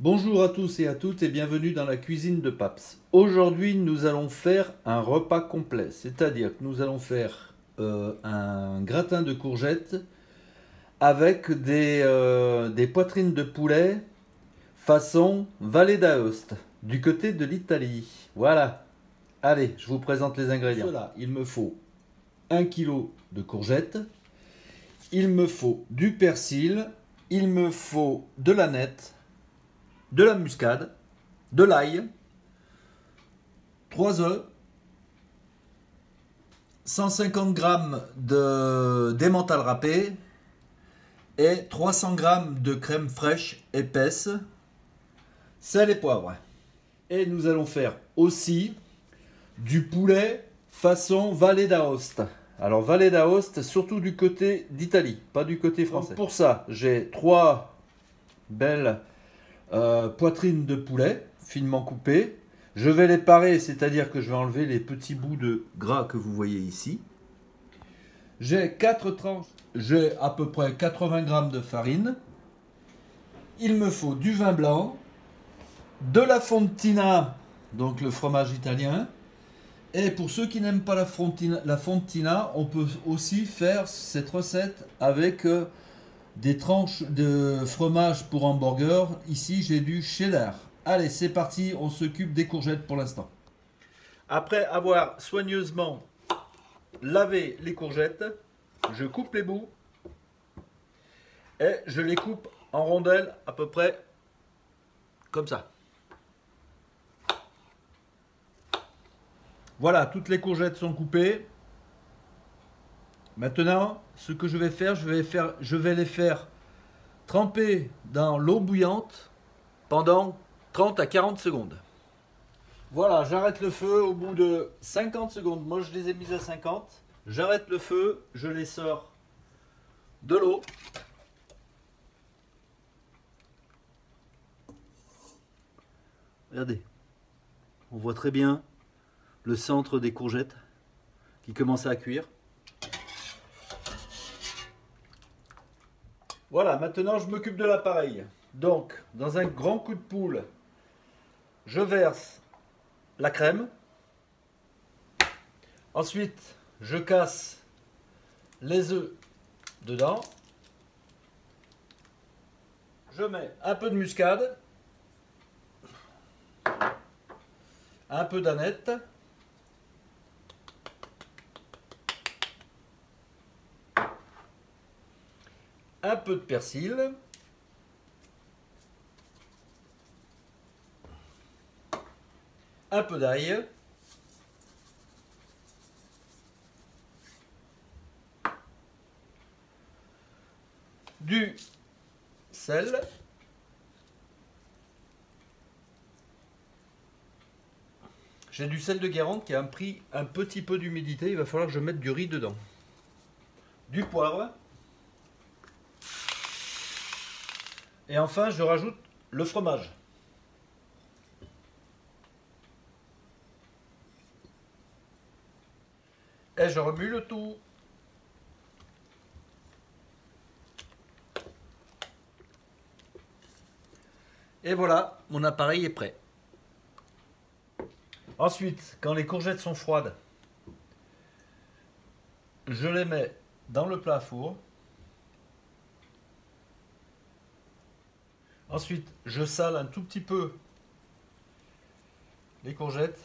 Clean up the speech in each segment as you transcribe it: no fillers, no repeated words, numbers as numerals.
Bonjour à tous et à toutes et bienvenue dans la cuisine de Paps. Aujourd'hui nous allons faire un repas complet, c'est-à-dire que nous allons faire un gratin de courgettes avec des poitrines de poulet façon Valle d'Aoste, du côté de l'Italie. Voilà, allez, je vous présente les ingrédients. Pour cela, il me faut 1 kg de courgettes, il me faut du persil, il me faut de l'aneth, de la muscade, de l'ail, 3 œufs, 150 g d'emmental râpé et 300 g de crème fraîche épaisse, sel et poivre. Et nous allons faire aussi du poulet façon Valle d'Aoste. Alors Valle d'Aoste, surtout du côté d'Italie, pas du côté français. Donc pour ça, j'ai 3 belles poitrines de poulet finement coupées. Je vais les parer, c'est-à-dire que je vais enlever les petits bouts de gras que vous voyez ici. J'ai 4 tranches, j'ai à peu près 80 g de farine. Il me faut du vin blanc, de la fontina, donc le fromage italien. Et pour ceux qui n'aiment pas la fontina, on peut aussi faire cette recette avec des tranches de fromage pour hamburger. Ici, j'ai du cheddar. Allez, c'est parti, on s'occupe des courgettes pour l'instant. Après avoir soigneusement lavé les courgettes, je coupe les bouts et je les coupe en rondelles à peu près comme ça. Voilà, toutes les courgettes sont coupées. Maintenant, ce que je vais faire, je vais les faire tremper dans l'eau bouillante pendant 30 à 40 secondes. Voilà, j'arrête le feu au bout de 50 secondes. Moi, je les ai mises à 50. J'arrête le feu, je les sors de l'eau. Regardez, on voit très bien le centre des courgettes qui commence à cuire. Voilà, maintenant je m'occupe de l'appareil. Donc, dans un grand coup de poule, je verse la crème. Ensuite, je casse les œufs dedans. Je mets un peu de muscade, un peu d'aneth, un peu de persil, un peu d'ail, du sel, j'ai du sel de Guérande qui a pris un petit peu d'humidité, il va falloir que je mette du riz dedans, du poivre, et enfin je rajoute le fromage. Et je remue le tout. Et voilà, mon appareil est prêt. Ensuite, quand les courgettes sont froides, je les mets dans le plat à four. Ensuite, je sale un tout petit peu les courgettes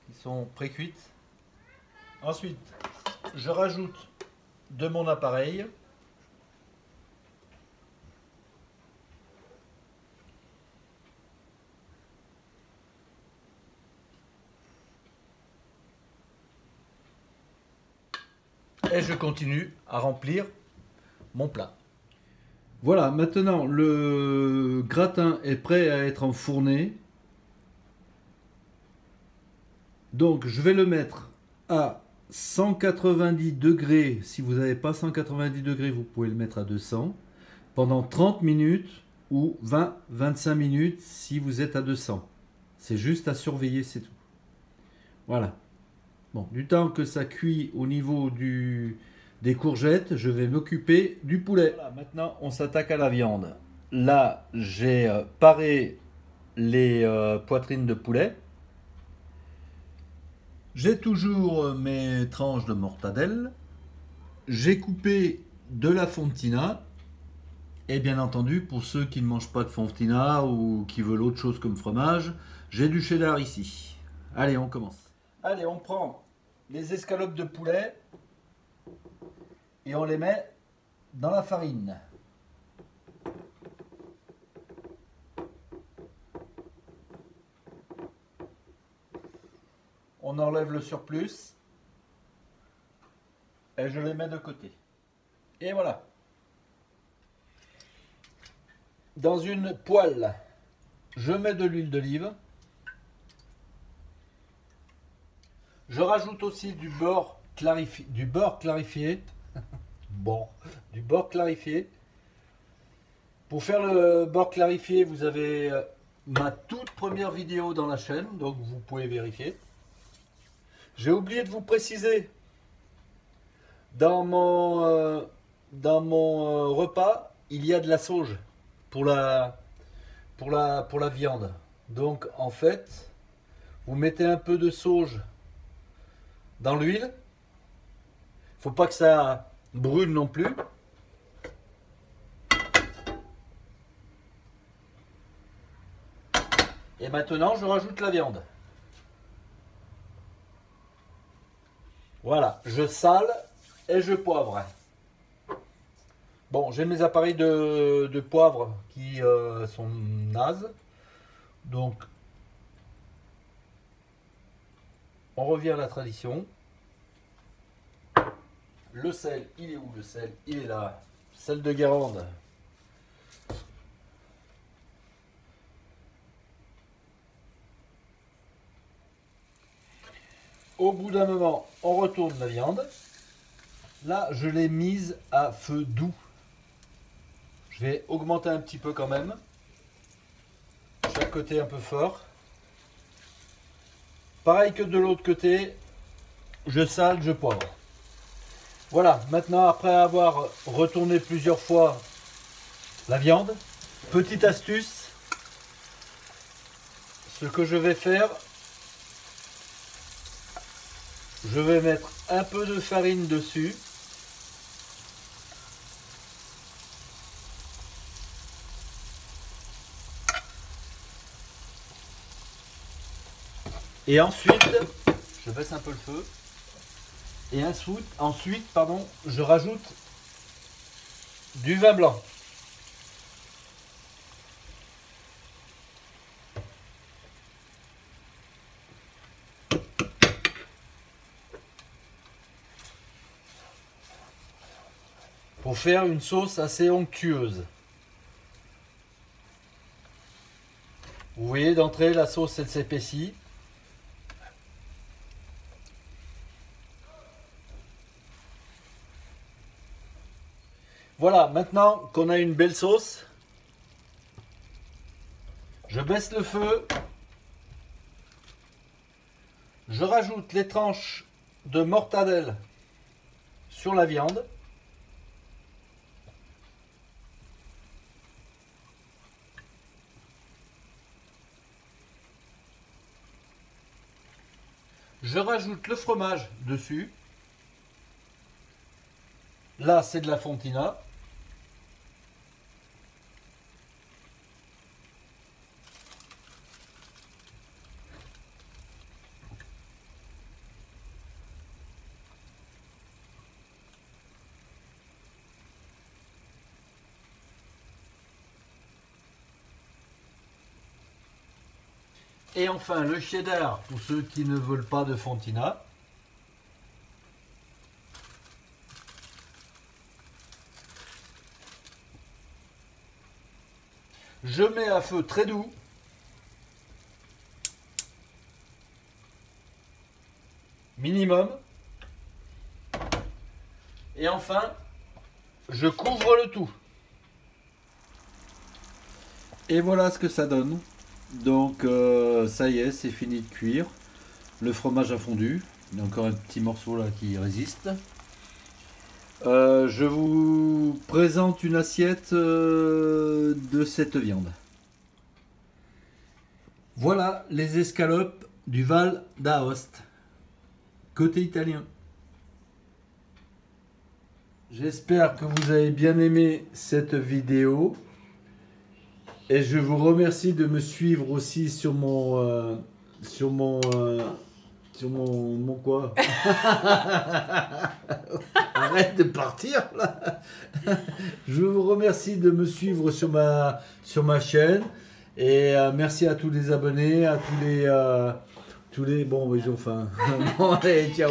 qui sont pré-cuites. Ensuite, je rajoute de mon appareil. Et je continue à remplir mon plat. Voilà, maintenant le gratin est prêt à être enfourné. Donc je vais le mettre à 190 degrés. Si vous n'avez pas 190 degrés, vous pouvez le mettre à 200 pendant 30 minutes ou 20-25 minutes si vous êtes à 200. C'est juste à surveiller, c'est tout. Voilà. Bon, du temps que ça cuit au niveau des courgettes, je vais m'occuper du poulet. Voilà, maintenant, on s'attaque à la viande. Là, j'ai paré les poitrines de poulet. J'ai toujours mes tranches de mortadelle. J'ai coupé de la fontina. Et bien entendu, pour ceux qui ne mangent pas de fontina ou qui veulent autre chose comme fromage, j'ai du cheddar ici. Allez, on commence. Allez, on prend les escalopes de poulet et on les met dans la farine. On enlève le surplus et je les mets de côté. Et voilà. Dans une poêle, je mets de l'huile d'olive. Je rajoute aussi du beurre clarifié. Bon, du beurre clarifié. Pour faire le beurre clarifié, vous avez ma toute première vidéo dans la chaîne, donc vous pouvez vérifier. J'ai oublié de vous préciser, dans mon repas, il y a de la sauge pour la viande. Donc en fait, vous mettez un peu de sauge dans l'huile. Faut pas que ça brûle non plus. Et maintenant, je rajoute la viande. Voilà, je sale et je poivre. Bon, j'ai mes appareils de poivre qui sont nazes. Donc, on revient à la tradition. Le sel, il est où le sel? Il est là. Sel de Guérande. Au bout d'un moment, on retourne la viande. Là, je l'ai mise à feu doux. Je vais augmenter un petit peu quand même. Chaque côté un peu fort. Pareil que de l'autre côté, je sale, je poivre. Voilà, maintenant après avoir retourné plusieurs fois la viande, petite astuce, ce que je vais faire, je vais mettre un peu de farine dessus. Et ensuite, je baisse un peu le feu. Et ensuite, pardon, je rajoute du vin blanc. Pour faire une sauce assez onctueuse. Vous voyez d'entrée, la sauce elle s'épaissit. Voilà, maintenant qu'on a une belle sauce, je baisse le feu. Je rajoute les tranches de mortadelle sur la viande. Je rajoute le fromage dessus. Là, c'est de la fontina. Et enfin, le cheddar pour ceux qui ne veulent pas de fontina. Je mets à feu très doux. Minimum. Et enfin, je couvre le tout. Et voilà ce que ça donne. Donc ça y est, c'est fini de cuire. Le fromage a fondu. Il y a encore un petit morceau là qui résiste. Je vous présente une assiette de cette viande. Voilà les escalopes du Val d'Aoste, côté italien. J'espère que vous avez bien aimé cette vidéo. Et je vous remercie de me suivre aussi sur mon quoi. Arrête de partir là. Je vous remercie de me suivre sur ma chaîne. Et merci à tous les abonnés, à tous les bon, ils ont faim. Bon, allez, ciao.